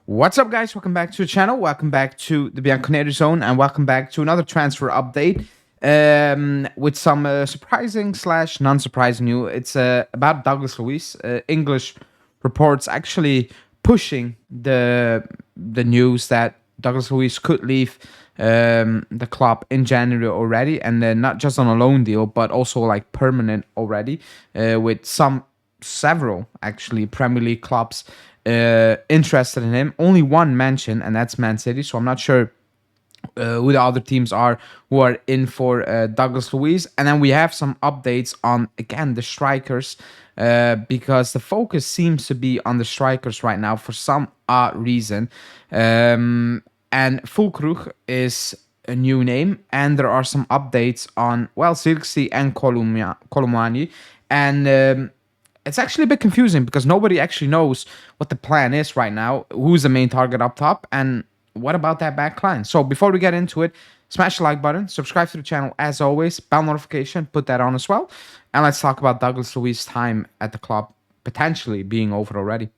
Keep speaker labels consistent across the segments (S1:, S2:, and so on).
S1: What's up, guys? Welcome back to the channel. Welcome back to the Bianconeri zone, and welcome back to another transfer update with some surprising slash non-surprising news. It's about Douglas Luiz. English reports actually pushing the news that Douglas Luiz could leave the club in January already, and then not just on a loan deal, but also like permanent already, with several actually Premier League clubs interested in him. Only one mention, and that's Man City. So I'm not sure who the other teams are who are in for Douglas Luiz. And then we have some updates on, again, the strikers, because the focus seems to be on the strikers right now for some odd reason. And Fullkrug is a new name, and there are some updates on, well, Zirkzee and Colomani. And it's actually a bit confusing because nobody actually knows what the plan is right now, who's the main target up top, and what about that back line. So before we get into it, smash the like button, subscribe to the channel as always, bell notification, put that on as well. And let's talk about Douglas Luiz's time at the club potentially being over already.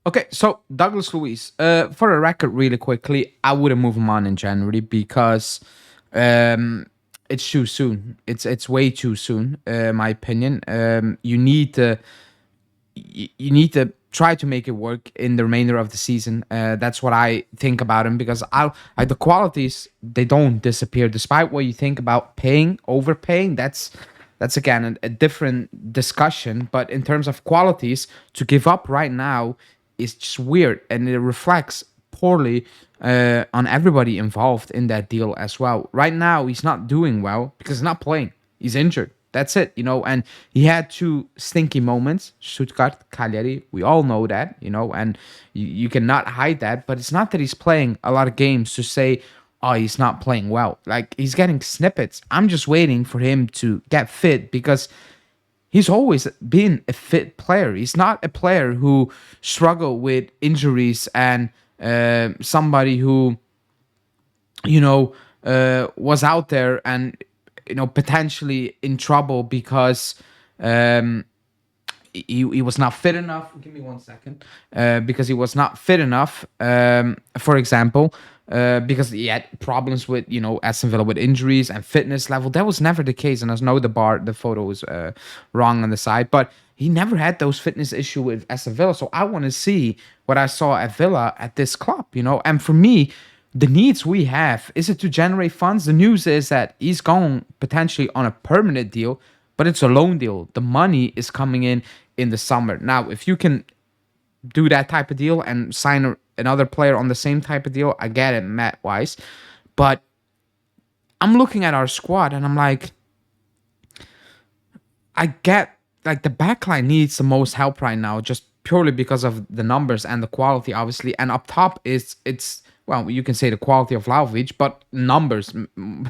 S1: Okay, so Douglas Luiz, for the record, really quickly, I wouldn't move him on in January because it's too soon. It's way too soon, my opinion. You need to try to make it work in the remainder of the season. That's what I think about him, because the qualities, they don't disappear despite what you think about overpaying. That's again a different discussion. But in terms of qualities, to give up right now is just weird, and it reflects poorly on everybody involved in that deal as well. Right now, he's not doing well because he's not playing. He's injured. That's it, and he had two stinky moments, Stuttgart, Cagliari. We all know that, and you cannot hide that. But it's not that he's playing a lot of games to say, oh, he's not playing well. Like, he's getting snippets. I'm just waiting for him to get fit, because he's always been a fit player. He's not a player who struggled with injuries and somebody who, was out there and, potentially in trouble because he was not fit enough. Give me 1 second. Because he was not fit enough, for example, because he had problems with, Aston Villa with injuries and fitness level. That was never the case. And I know the photo was wrong on the side, but he never had those fitness issues with Aston Villa. So I want to see what I saw at Villa at this club, And for me, the needs we have, is it to generate funds? The news is that he's going potentially on a permanent deal, but it's a loan deal. The money is coming in the summer. Now, if you can do that type of deal and sign another player on the same type of deal, I get it, Matt-wise. But I'm looking at our squad and I'm like, I get, like, the backline needs the most help right now, just purely because of the numbers and the quality, obviously. And up top it's well, you can say the quality of Vlahovic, but numbers,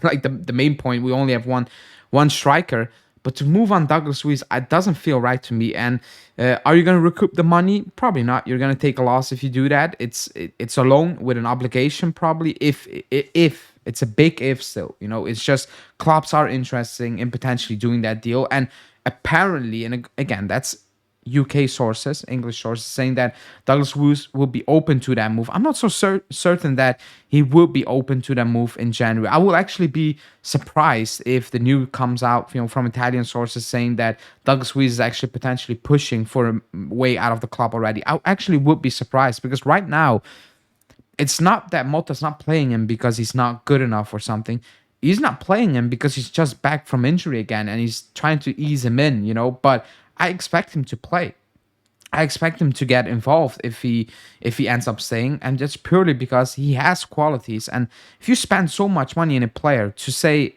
S1: like the main point, we only have one striker. But to move on Douglas Luiz, it doesn't feel right to me. And are you going to recoup the money? Probably not. You're going to take a loss if you do that. It's a loan with an obligation, probably, if it's a big if still. It's just clubs are interested in potentially doing that deal. And apparently, and again, that's UK sources, English sources, saying that Douglas Luiz will be open to that move. I'm not so certain that he will be open to that move in January. I will actually be surprised if the news comes out, from Italian sources saying that Douglas Luiz is actually potentially pushing for a way out of the club already. I actually would be surprised, because right now, it's not that Motta's not playing him because he's not good enough or something. He's not playing him because he's just back from injury again, and he's trying to ease him in, but I expect him to play. I expect him to get involved if he ends up staying, and just purely because he has qualities. And if you spend so much money in a player, to say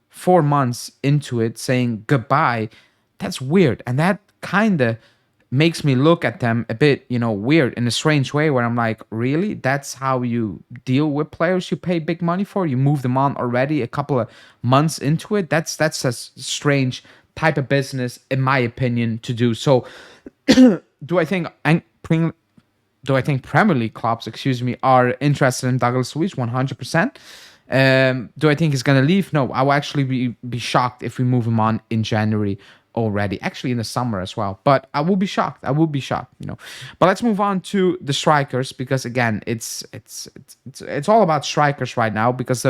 S1: 4 months into it saying goodbye, that's weird. And that kind of makes me look at them a bit, weird, in a strange way, where I'm like, really? That's how you deal with players you pay big money for? You move them on already a couple of months into it? That's a strange type of business, in my opinion, to do. So do I think Premier League clubs, are interested in Douglas Luiz? 100%. Do I think he's gonna leave? No, I will actually be shocked if we move him on in January. already. Actually, in the summer as well. But I will be shocked. I will be shocked. But let's move on to the strikers, because again, it's all about strikers right now, because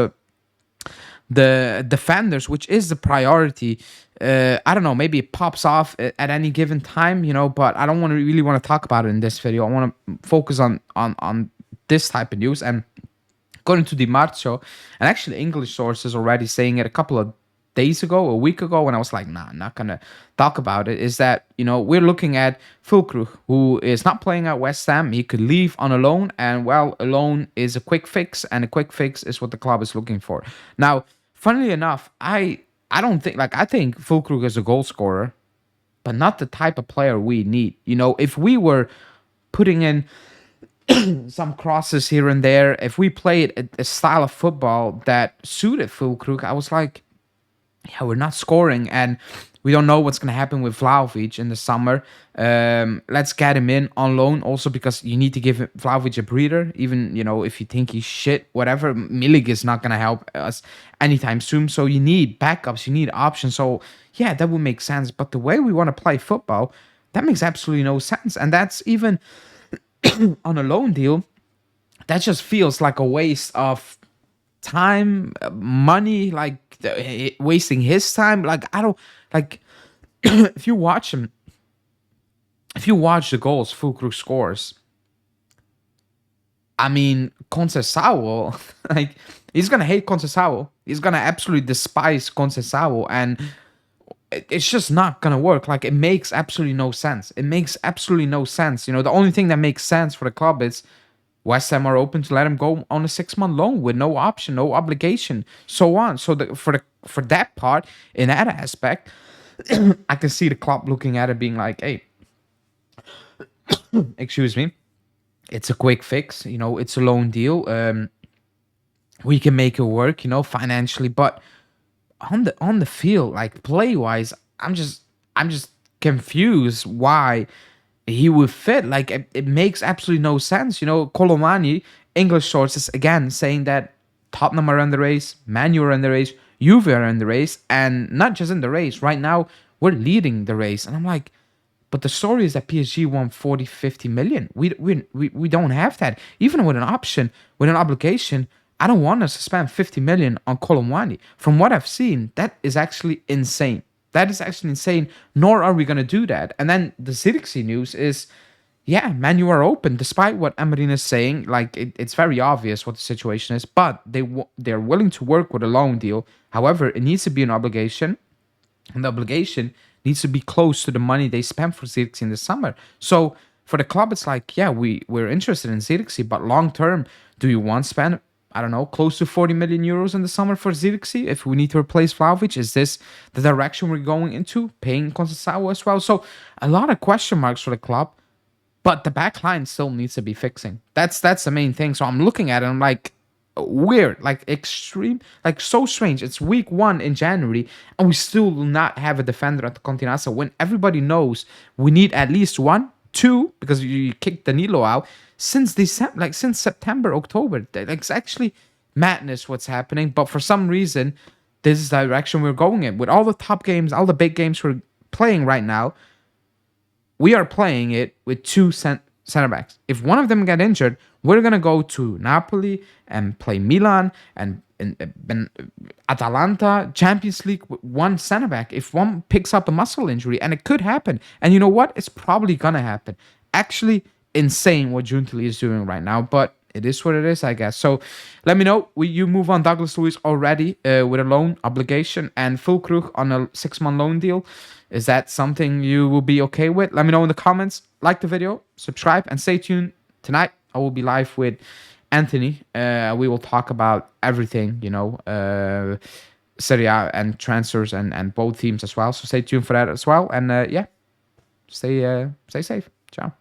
S1: the defenders, which is the priority. I don't know, maybe it pops off at any given time, but I don't really want to talk about it in this video. I want to focus on this type of news. And according to Di Marzio, and actually English sources already saying it a couple of days ago, a week ago, and I was like, nah, I'm not gonna talk about it, is that we're looking at Fullkrug, who is not playing at West Ham. He could leave on a loan, and well, a loan is a quick fix, and a quick fix is what the club is looking for. Now, funnily enough, I don't think, I think Fullkrug is a goal scorer, but not the type of player we need. If we were putting in some crosses here and there, if we played a style of football that suited Fullkrug, I was like, yeah, we're not scoring, and we don't know what's going to happen with Vlahovic in the summer. Let's get him in on loan, also because you need to give Vlahovic a breather, even, if you think he's shit, whatever. Milik is not going to help us anytime soon, so you need backups, you need options. So, yeah, that would make sense, but the way we want to play football, that makes absolutely no sense, and that's even on a loan deal, that just feels like a waste of time, money, wasting his time. I don't if you watch him, if you watch the goals Fullkrug scores, I mean, Conceição, he's gonna hate Conceição. He's gonna absolutely despise Conceição, and it's just not gonna work. It makes absolutely no sense. It makes absolutely no sense. The only thing that makes sense for the club is West Ham are open to let him go on a 6-month loan with no option, no obligation, so on. So for that part, in that aspect, I can see the club looking at it being like, hey, excuse me, it's a quick fix, it's a loan deal. We can make it work, financially, but on the field, play wise, I'm just confused why he would fit. It makes absolutely no sense. Colomani, English sources again saying that Tottenham are in the race, Man U are in the race, Juve are in the race, and not just in the race. Right now, we're leading the race, and I'm like, but the story is that PSG won 40, 50 million. We don't have that. Even with an option, with an obligation, I don't want us to spend 50 million on Colomani. From what I've seen, that is actually insane. That is actually insane, nor are we going to do that. And then the Zirkzee news is, yeah, Man U are open, despite what Emery is saying. It's very obvious what the situation is, but they're willing to work with a loan deal. However, it needs to be an obligation, and the obligation needs to be close to the money they spent for Zirkzee in the summer. So for the club, it's yeah, we're interested in Zirkzee, but long term, do you want to spend, I don't know, close to 40 million euros in the summer for Zirkzee if we need to replace Vlahovic? Is this the direction we're going into, paying Conceição as well? So a lot of question marks for the club, but the back line still needs to be fixing. That's the main thing. So I'm looking at it, I'm like, weird, extreme, so strange. It's week 1 in January, and we still do not have a defender at the Continental when everybody knows we need at least 1, 2, because you kicked Danilo out since December, since September, October. It's actually madness what's happening, but for some reason, this is the direction we're going in. With all the top games, all the big games we're playing right now, we are playing it with 2 center backs. If one of them get injured, we're gonna go to Napoli and play Milan and Atalanta, Champions League with 1 center back. If one picks up a muscle injury, and it could happen, and you know what? It's probably gonna happen. Actually, insane what Giuntoli is doing right now, but it is what it is, I guess. So let me know. You move on Douglas Luiz already with a loan obligation and Fullkrug on a 6-month loan deal. Is that something you will be okay with? Let me know in the comments. Like the video, subscribe, and stay tuned. Tonight, I will be live with Anthony. We will talk about everything, Serie A and transfers and both teams as well. So stay tuned for that as well. And yeah, stay safe. Ciao.